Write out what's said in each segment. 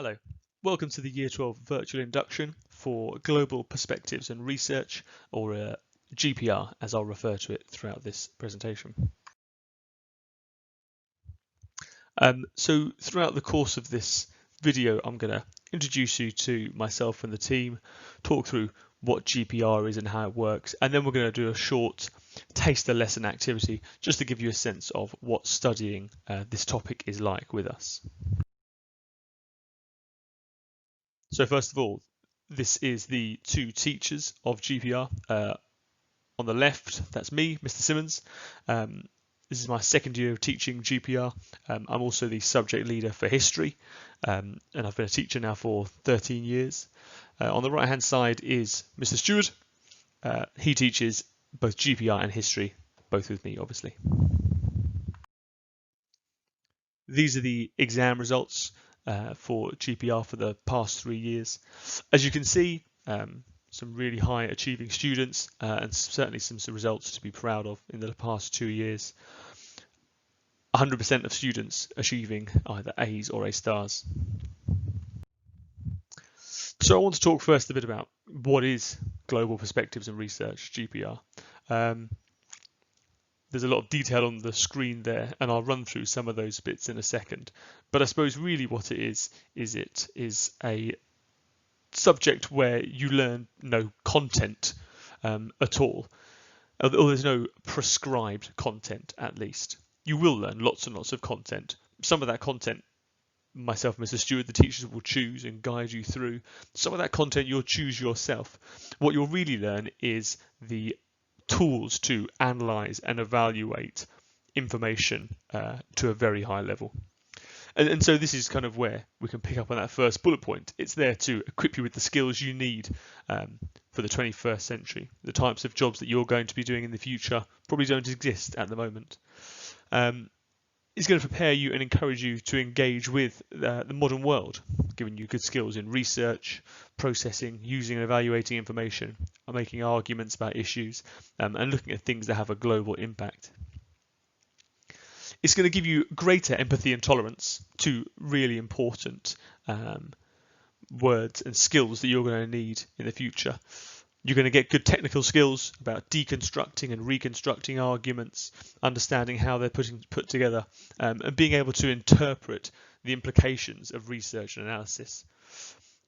Hello, welcome to the Year 12 virtual induction for Global Perspectives and Research, or GPR as I'll refer to it throughout this presentation. So throughout the course of this video, I'm going to introduce you to myself and the team, talk through what GPR is and how it works, and then we're going to do a short taster lesson activity just to give you a sense of what studying this topic is like with us. So first of all, this is the two teachers of GPR. On the left, that's me, Mr. Simmons. This is my second year of teaching GPR. I'm also the subject leader for history, and I've been a teacher now for 13 years. On the right-hand side is Mr. Stewart. He teaches both GPR and history, both with me, obviously. These are the exam results for GPR for the past 3 years. As you can see, some really high achieving students and certainly some results to be proud of in the past 2 years. 100% of students achieving either A's or A stars. So I want to talk first a bit about what is Global Perspectives and Research, GPR. There's a lot of detail on the screen there, and I'll run through some of those bits in a second. But I suppose really what it is a subject where you learn no content at all, or there's no prescribed content at least. You will learn lots and lots of content. Some of that content, myself and Mr. Stewart, the teachers will choose and guide you through. Some of that content you'll choose yourself. What you'll really learn is the tools to analyze and evaluate information to a very high level. And so this is kind of where we can pick up on that first bullet point. It's there to equip you with the skills you need for the 21st century. The types of jobs that you're going to be doing in the future probably don't exist at the moment. It's going to prepare you and encourage you to engage with the modern world, giving you good skills in research, processing, using and evaluating information, making arguments about issues, and looking at things that have a global impact. It's going to give you greater empathy and tolerance to really important words and skills that you're going to need in the future. You're going to get good technical skills about deconstructing and reconstructing arguments, understanding how they're put together, and being able to interpret the implications of research and analysis.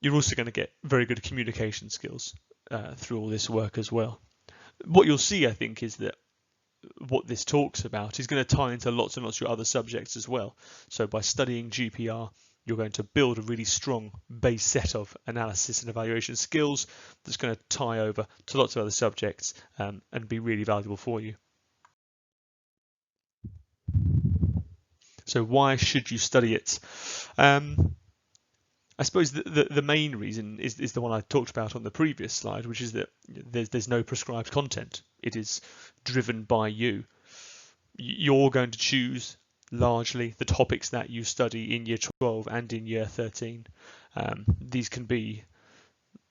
You're also going to get very good communication skills through all this work as well. What you'll see, I think, is that what this talks about is going to tie into lots and lots of your other subjects as well. So by studying GPR, you're going to build a really strong base set of analysis and evaluation skills that's going to tie over to lots of other subjects and be really valuable for you. So why should you study it? I suppose the main reason is the one I talked about on the previous slide, which is that there's no prescribed content. It is driven by you. You're going to choose largely the topics that you study in Year 12 and in Year 13. These can be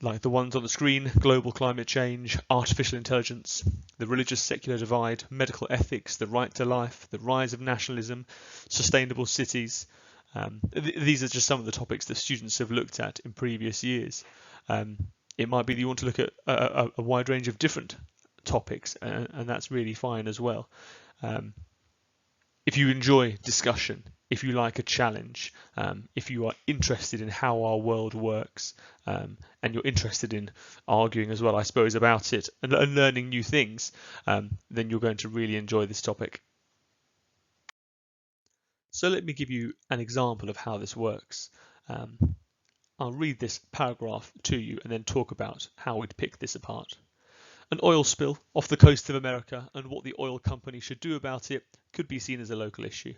like the ones on the screen: global climate change, artificial intelligence, the religious-secular divide, medical ethics, the right to life, the rise of nationalism, sustainable cities. These are just some of the topics that students have looked at in previous years. It might be that you want to look at a wide range of different topics, and that's really fine as well. If you enjoy discussion, if you like a challenge, if you are interested in how our world works, and you're interested in arguing as well, I suppose, about it and learning new things, then you're going to really enjoy this topic. So let me give you an example of how this works. I'll read this paragraph to you and then talk about how we'd pick this apart. An oil spill off the coast of America and what the oil company should do about it could be seen as a local issue.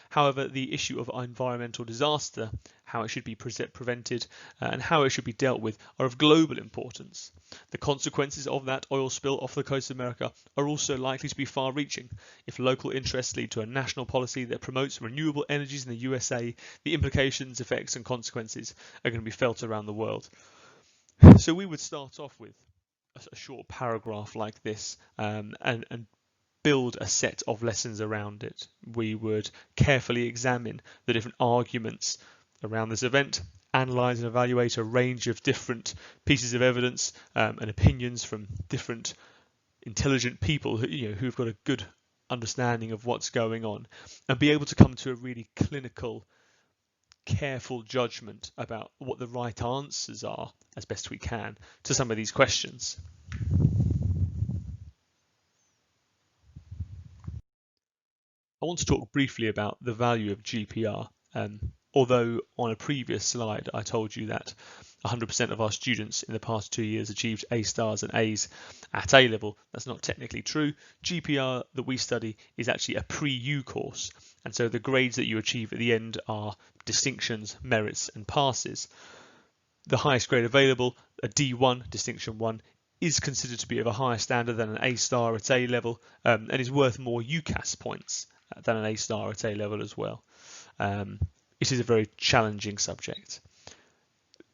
However, the issue of environmental disaster, how it should be prevented, and how it should be dealt with are of global importance. The consequences of that oil spill off the coast of America are also likely to be far-reaching. If local interests lead to a national policy that promotes renewable energies in the USA, the implications, effects, and consequences are going to be felt around the world. So we would start off with a short paragraph like this and build a set of lessons around it. We would carefully examine the different arguments around this event analyse and evaluate a range of different pieces of evidence and opinions from different intelligent people who've got a good understanding of what's going on, and be able to come to a really clinical, careful judgment about what the right answers are as best we can to some of these questions. I want to talk briefly about the value of GPR. Although on a previous slide I told you that 100% of our students in the past 2 years achieved A stars and A's at A level, that's not technically true. GPR that we study is actually a pre-U course, and so the grades that you achieve at the end are distinctions, merits and passes. The highest grade available, a D1, distinction 1, is considered to be of a higher standard than an A star at A level, and is worth more UCAS points than an A star at A level as well. It is a very challenging subject.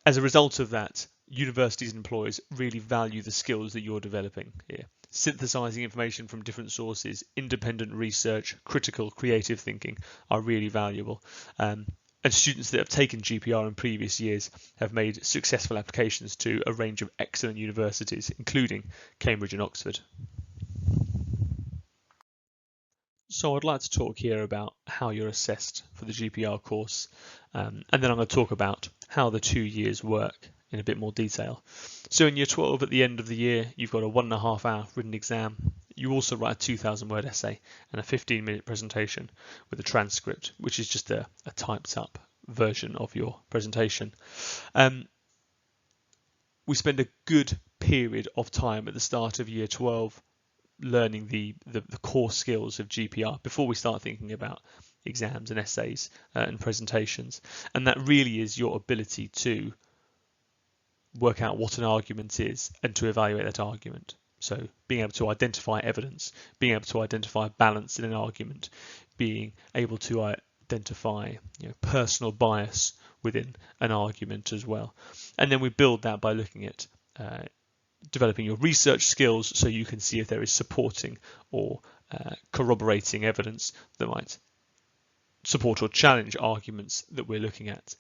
As a result of that, universities and employers really value the skills that you're developing here. Synthesizing information from different sources, independent research, critical, creative thinking are really valuable. And students that have taken GPR in previous years have made successful applications to a range of excellent universities, including Cambridge and Oxford. So I'd like to talk here about how you're assessed for the GPR course, and then I'm going to talk about how the 2 years work in a bit more detail. So in year 12, at the end of the year, you've got a 1.5 hour written exam. You also write a 2,000 word essay and a 15-minute presentation with a transcript, which is just a typed up version of your presentation. We spend a good period of time at the start of year 12 learning the core skills of GPR before we start thinking about exams and essays and presentations. And that really is your ability to work out what an argument is and to evaluate that argument. So being able to identify evidence, being able to identify balance in an argument, being able to identify personal bias within an argument as well. And then we build that by looking at developing your research skills so you can see if there is supporting or corroborating evidence that might support or challenge arguments that we're looking at.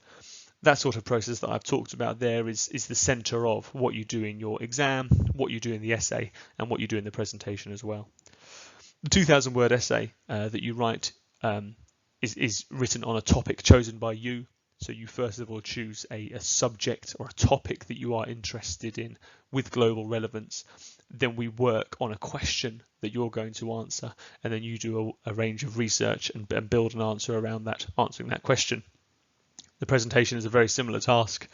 That sort of process that I've talked about there is the centre of what you do in your exam, what you do in the essay, and what you do in the presentation as well. The 2,000 word essay that you write is written on a topic chosen by you. So you first of all choose a subject or a topic that you are interested in with global relevance. Then we work on a question that you're going to answer, and then you do a range of research and build an answer around that, answering that question. The presentation is a very similar task,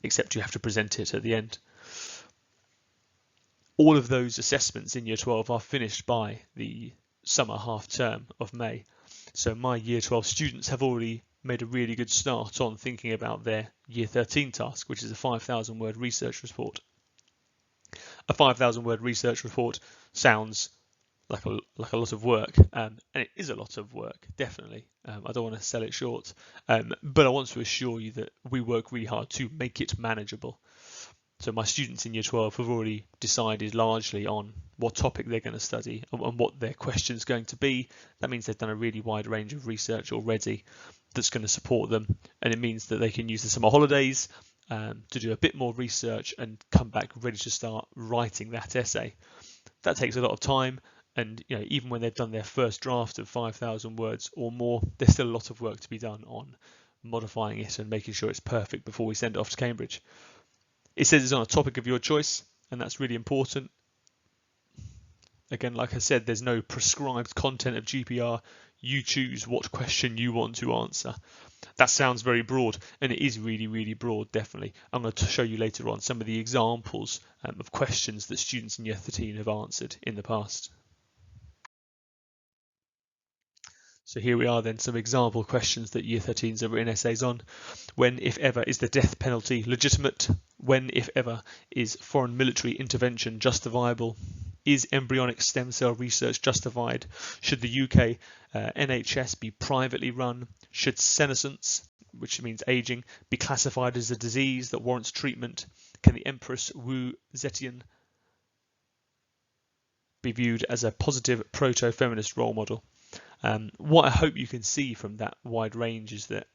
except you have to present it at the end. All of those assessments in year 12 are finished by the summer half term of May. So my year 12 students have already made a really good start on thinking about their year 13 task, which is a 5,000 word research report. A 5,000 word research report sounds like a lot of work, and it is a lot of work, definitely. I don't want to sell it short, but I want to assure you that we work really hard to make it manageable. So my students in year 12 have already decided largely on what topic they're going to study and what their question is going to be. That means they've done a really wide range of research already that's going to support them, and it means that they can use the summer holidays to do a bit more research and come back ready to start writing that essay. That takes a lot of time, and even when they've done their first draft of 5,000 words or more, there's still a lot of work to be done on modifying it and making sure it's perfect before we send it off to Cambridge. It says it's on a topic of your choice, and that's really important. Again, like I said, there's no prescribed content of GPR. You choose what question you want to answer. That sounds very broad, and it is really, really broad, definitely. I'm going to show you later on some of the examples of questions that students in Year 13 have answered in the past. So here we are then, some example questions that Year 13s have written essays on. When, if ever, is the death penalty legitimate? When, if ever, is foreign military intervention justifiable? Is embryonic stem cell research justified? Should the UK NHS be privately run? Should senescence, which means aging, be classified as a disease that warrants treatment? Can the Empress Wu Zetian be viewed as a positive proto-feminist role model? What I hope you can see from that wide range is that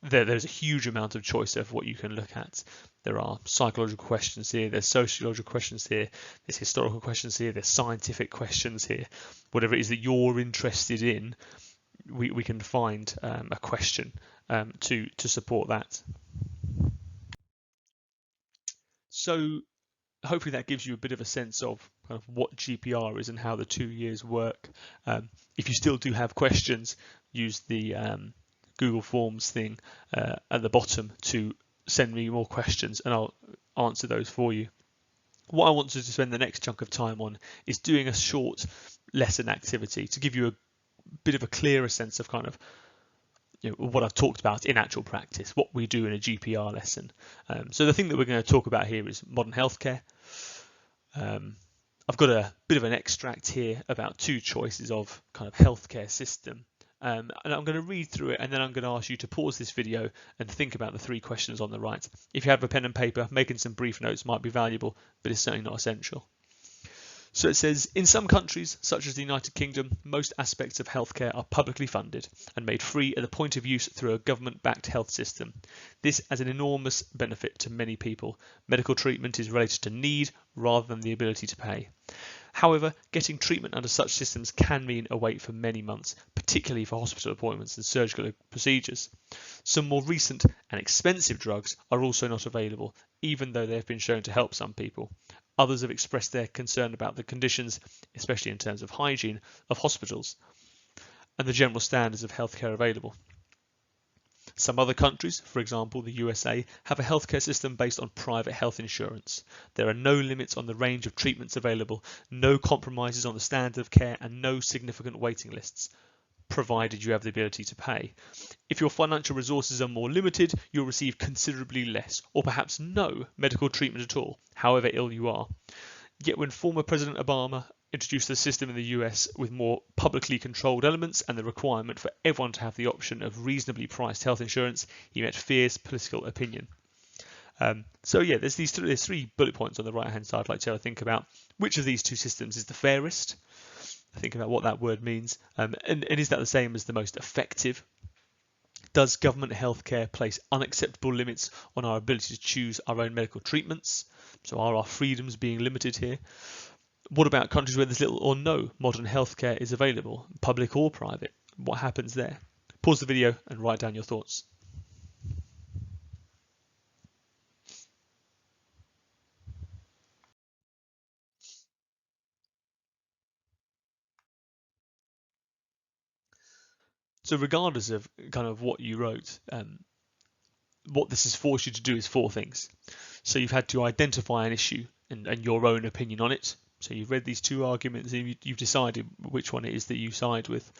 there's a huge amount of choice of what you can look at. There are psychological questions here, there's sociological questions here, there's historical questions here, there's scientific questions here. Whatever it is that you're interested in, we can find a question to support that. So hopefully that gives you a bit of a sense of kind of what GPR is and how the 2 years work. If you still do have questions, use the Google Forms thing at the bottom to send me more questions and I'll answer those for you. What I want to spend the next chunk of time on is doing a short lesson activity to give you a bit of a clearer sense of kind of what I've talked about in actual practice, what we do in a GPR lesson. So the thing that we're going to talk about here is modern healthcare. I've got a bit of an extract here about 2 choices of kind of healthcare system. And I'm going to read through it and then I'm going to ask you to pause this video and think about the 3 questions on the right. If you have a pen and paper, making some brief notes might be valuable, but it's certainly not essential. So it says, in some countries, such as the United Kingdom, most aspects of healthcare are publicly funded and made free at the point of use through a government-backed health system. This has an enormous benefit to many people. Medical treatment is related to need rather than the ability to pay. However, getting treatment under such systems can mean a wait for many months, particularly for hospital appointments and surgical procedures. Some more recent and expensive drugs are also not available, even though they have been shown to help some people. Others have expressed their concern about the conditions, especially in terms of hygiene, of hospitals and the general standards of healthcare available. Some other countries, for example the USA, have a healthcare system based on private health insurance. There are no limits on the range of treatments available, no compromises on the standard of care and no significant waiting lists, provided you have the ability to pay. If your financial resources are more limited, you'll receive considerably less, or perhaps no, medical treatment at all, however ill you are. Yet when former President Obama introduced the system in the US with more publicly controlled elements and the requirement for everyone to have the option of reasonably priced health insurance, he met fierce political opinion. There's 3 bullet points on the right hand side I'd like to think about. Which of these 2 systems is the fairest? Think about what that word means. And is that the same as the most effective? Does government healthcare place unacceptable limits on our ability to choose our own medical treatments? So are our freedoms being limited here? What about countries where there's little or no modern healthcare is available, public or private? What happens there? Pause the video and write down your thoughts. So regardless of kind of what you wrote, what this has forced you to do is 4 things. So you've had to identify an issue and your own opinion on it. So you've read these 2 arguments and you've decided which one it is that you side with.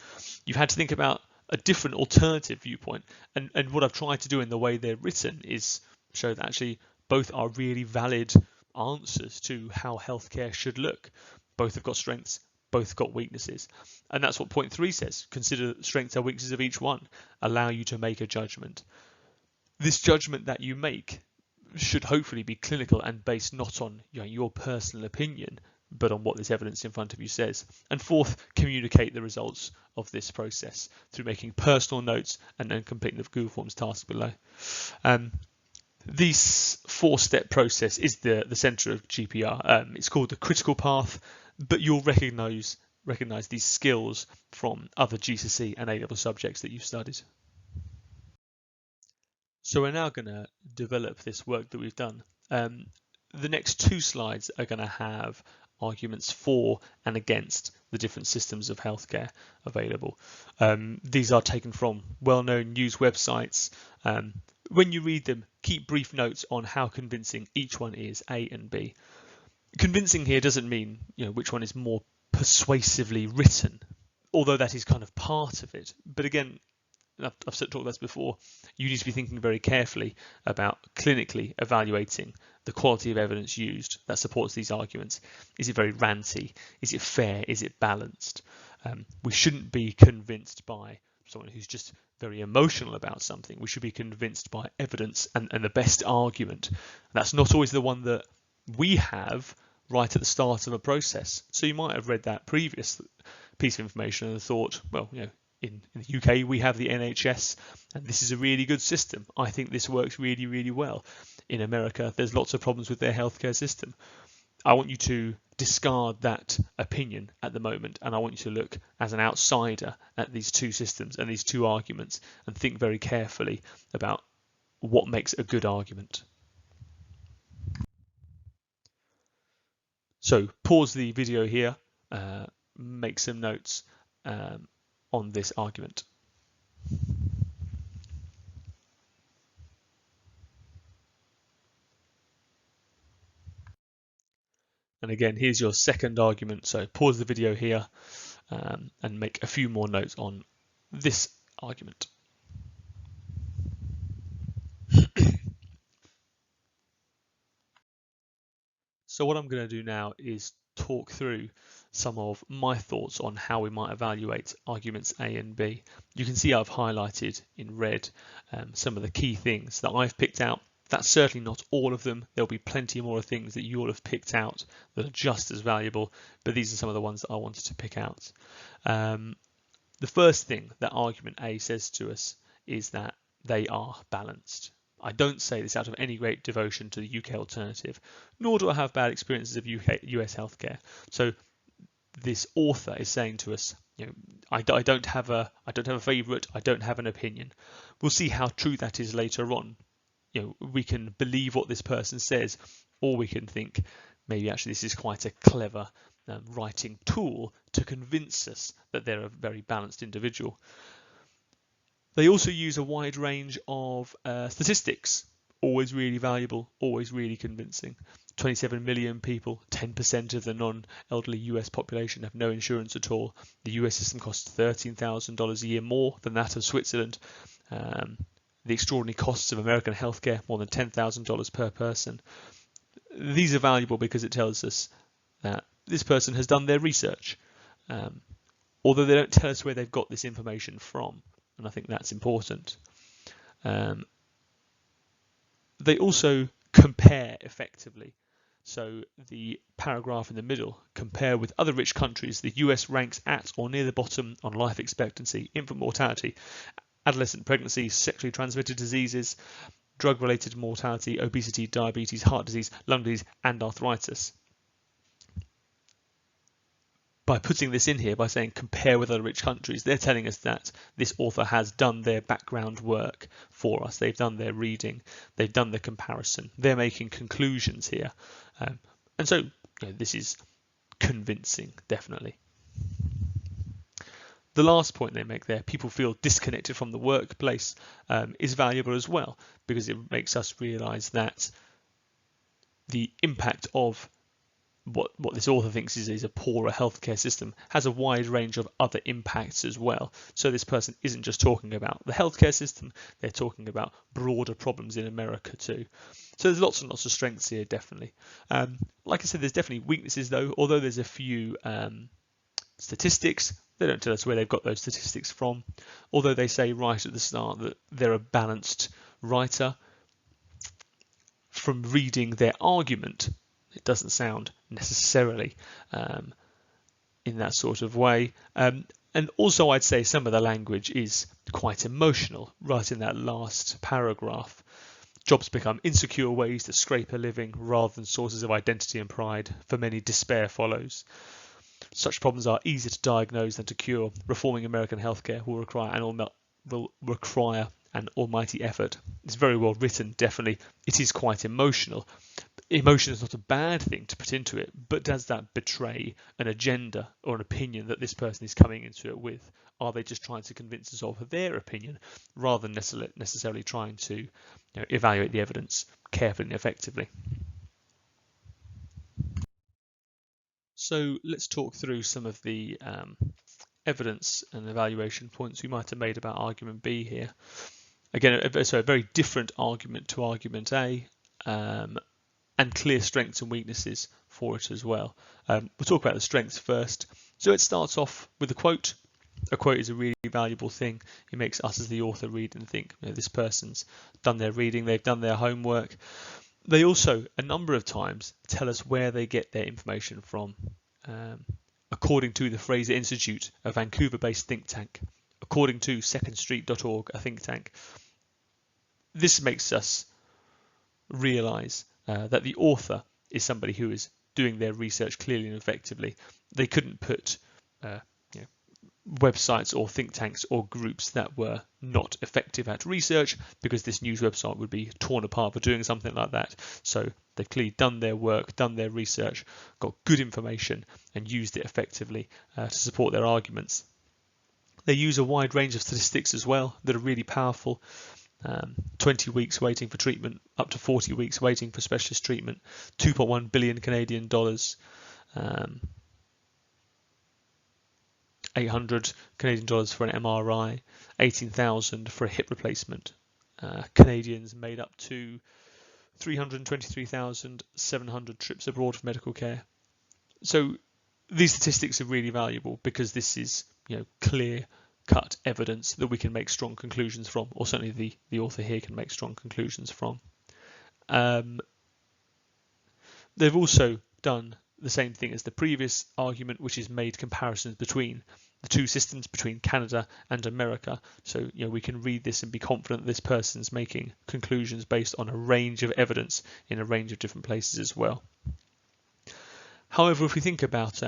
You've had to think about a different alternative viewpoint. And what I've tried to do in the way they're written is show that actually both are really valid answers to how healthcare should look. Both have got strengths, both got weaknesses. And that's what point 3 says. Consider the strengths and weaknesses of each one. Allow you to make a judgment. This judgment that you make should hopefully be clinical and based not on your personal opinion, but on what this evidence in front of you says. And 4th, communicate the results of this process through making personal notes and then completing the Google Forms task below. This 4-step process is the centre of GPR. It's called the critical path, but you'll recognise these skills from other GCSE and A-level subjects that you've studied. So we're now going to develop this work that we've done. The next 2 slides are going to have arguments for and against the different systems of healthcare available. These are taken from well-known news websites. When you read them, keep brief notes on how convincing each one is, A and B. Convincing here doesn't mean which one is more persuasively written, although that is kind of part of it. But again, I've talked about this before, you need to be thinking very carefully about clinically evaluating the quality of evidence used that supports these arguments. Is it very ranty? Is it fair? Is it balanced? We shouldn't be convinced by someone who's just very emotional about something. We should be convinced by evidence and the best argument. That's not always the one that we have right at the start of a process. So you might have read that previous piece of information and thought, well, in the UK, we have the NHS, and this is a really good system. I think this works really, really well. In America, there's lots of problems with their healthcare system. I want you to discard that opinion at the moment, and I want you to look as an outsider at these two systems and these two arguments and think very carefully about what makes a good argument. So pause the video here, make some notes on this argument. And again, here's your second argument. So pause the video here and make a few more notes on this argument. So what I'm going to do now is talk through some of my thoughts on how we might evaluate arguments A and B. You can see I've highlighted in red some of the key things that I've picked out. That's certainly not all of them. There'll be plenty more things that you'll have picked out that are just as valuable, but these are some of the ones that I wanted to pick out. The first thing that argument A says to us is that they are balanced. I don't say this out of any great devotion to the UK alternative, nor do I have bad experiences of US healthcare. So this author is saying to us, I don't have a favourite, I don't have an opinion. We'll see how true that is later on. We can believe what this person says, or we can think maybe actually this is quite a clever writing tool to convince us that they're a very balanced individual. They also use a wide range of statistics, always really valuable, always really convincing. 27 million people, 10% of the non-elderly US population have no insurance at all. The US system costs $13,000 a year more than that of Switzerland. The extraordinary costs of American healthcare, more than $10,000 per person. These are valuable because it tells us that this person has done their research, although they don't tell us where they've got this information from. And I think that's important. They also compare effectively. So the paragraph in the middle, compare with other rich countries, the US ranks at or near the bottom on life expectancy, infant mortality, adolescent pregnancy, sexually transmitted diseases, drug-related mortality, obesity, diabetes, heart disease, lung disease, and arthritis. By putting this in here, by saying compare with other rich countries, they're telling us that this author has done their background work for us. They've done their reading, they've done the comparison, they're making conclusions here. And so this is convincing, definitely. The last point they make there, people feel disconnected from the workplace, is valuable as well, because it makes us realise that the impact of what this author thinks is a poorer healthcare system has a wide range of other impacts as well. So this person isn't just talking about the healthcare system, they're talking about broader problems in America too. So there's lots and lots of strengths here, definitely. Like I said, there's definitely weaknesses though, although there's a few statistics. They don't tell us where they've got those statistics from, although they say right at the start that they're a balanced writer. From reading their argument, it doesn't sound necessarily in that sort of way. And also I'd say some of the language is quite emotional, right in that last paragraph. Jobs become insecure ways to scrape a living rather than sources of identity and pride. For many, despair follows. Such problems are easier to diagnose than to cure. Reforming American healthcare will require an almighty effort. It's very well written, definitely. It is quite emotional. Emotion is not a bad thing to put into it, but does that betray an agenda or an opinion that this person is coming into it with? Are they just trying to convince us of their opinion rather than necessarily trying to evaluate the evidence carefully and effectively? So let's talk through some of the evidence and evaluation points we might have made about argument B here. Again, so a very different argument to argument A. And clear strengths and weaknesses for it as well. We'll talk about the strengths first. So it starts off with a quote. A quote is a really valuable thing. It makes us as the author read and think, this person's done their reading, they've done their homework. They also, a number of times, tell us where they get their information from. According to the Fraser Institute, a Vancouver-based think tank, according to secondstreet.org, a think tank. This makes us realise that the author is somebody who is doing their research clearly and effectively. They couldn't put websites or think tanks or groups that were not effective at research, because this news website would be torn apart for doing something like that. So they've clearly done their work, done their research, got good information and used it effectively to support their arguments. They use a wide range of statistics as well that are really powerful. 20 weeks waiting for treatment, up to 40 weeks waiting for specialist treatment, 2.1 billion Canadian dollars, 800 Canadian dollars for an MRI, 18,000 for a hip replacement. Canadians made up to 323,700 trips abroad for medical care. So these statistics are really valuable because this is, clear-cut evidence that we can make strong conclusions from, or certainly the author here can make strong conclusions from. They've also done the same thing as the previous argument, which is made comparisons between the two systems, between Canada and America. So, we can read this and be confident that this person's making conclusions based on a range of evidence in a range of different places as well. However, if we think about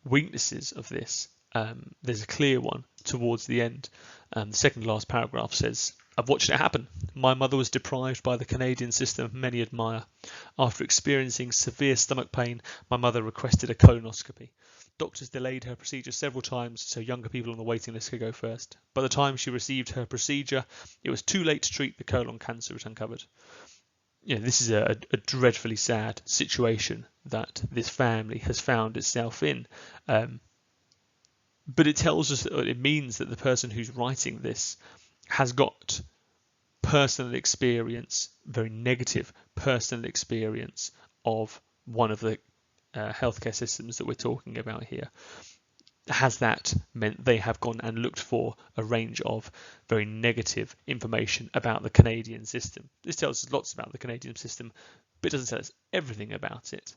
weaknesses of this, there's a clear one towards the end. The second last paragraph says, "I've watched it happen. My mother was deprived by the Canadian system many admire. After experiencing severe stomach pain, my mother requested a colonoscopy. Doctors delayed her procedure several times so younger people on the waiting list could go first. By the time she received her procedure, it was too late to treat the colon cancer it uncovered." This is a dreadfully sad situation that this family has found itself in. But it tells us that it means that the person who's writing this has got personal experience, very negative personal experience of one of the healthcare systems that we're talking about here. Has that meant they have gone and looked for a range of very negative information about the Canadian system? This tells us lots about the Canadian system, but it doesn't tell us everything about it.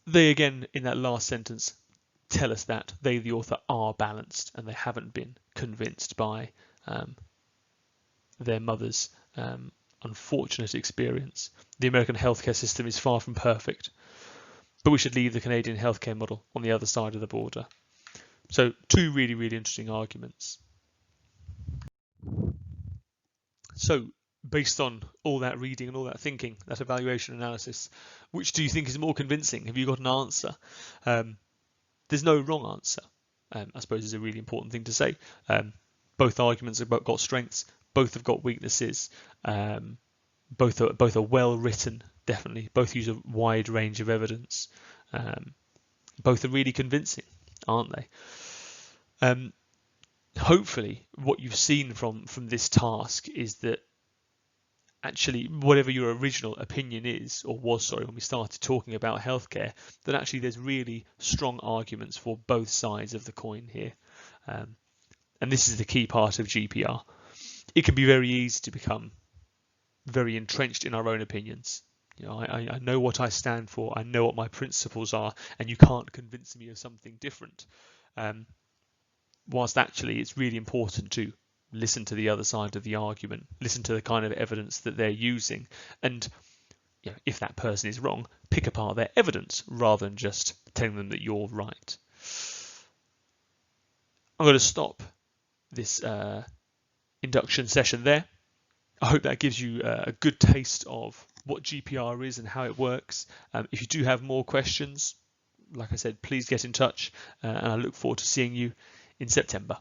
They again, in that last sentence, tell us that they, the author, are balanced and they haven't been convinced by their mother's unfortunate experience. The American healthcare system is far from perfect, but we should leave the Canadian healthcare model on the other side of the border. So two really, really interesting arguments. So based on all that reading and all that thinking, that evaluation analysis, which do you think is more convincing? Have you got an answer? There's no wrong answer, I suppose, is a really important thing to say. Both arguments have got strengths, both have got weaknesses, both are well written, definitely. Both use a wide range of evidence. Both are really convincing, aren't they? Hopefully, what you've seen from this task is that actually, whatever your original opinion is, or was, when we started talking about healthcare, that actually there's really strong arguments for both sides of the coin here. And this is the key part of GPR. It can be very easy to become very entrenched in our own opinions. I know what I stand for, I know what my principles are, and you can't convince me of something different. Whilst actually it's really important to listen to the other side of the argument, listen to the kind of evidence that they're using, and if that person is wrong, pick apart their evidence rather than just telling them that you're right. I'm going to stop this induction session there. I hope that gives you a good taste of what GPR is and how it works. If you do have more questions, like I said, please get in touch, and I look forward to seeing you in September.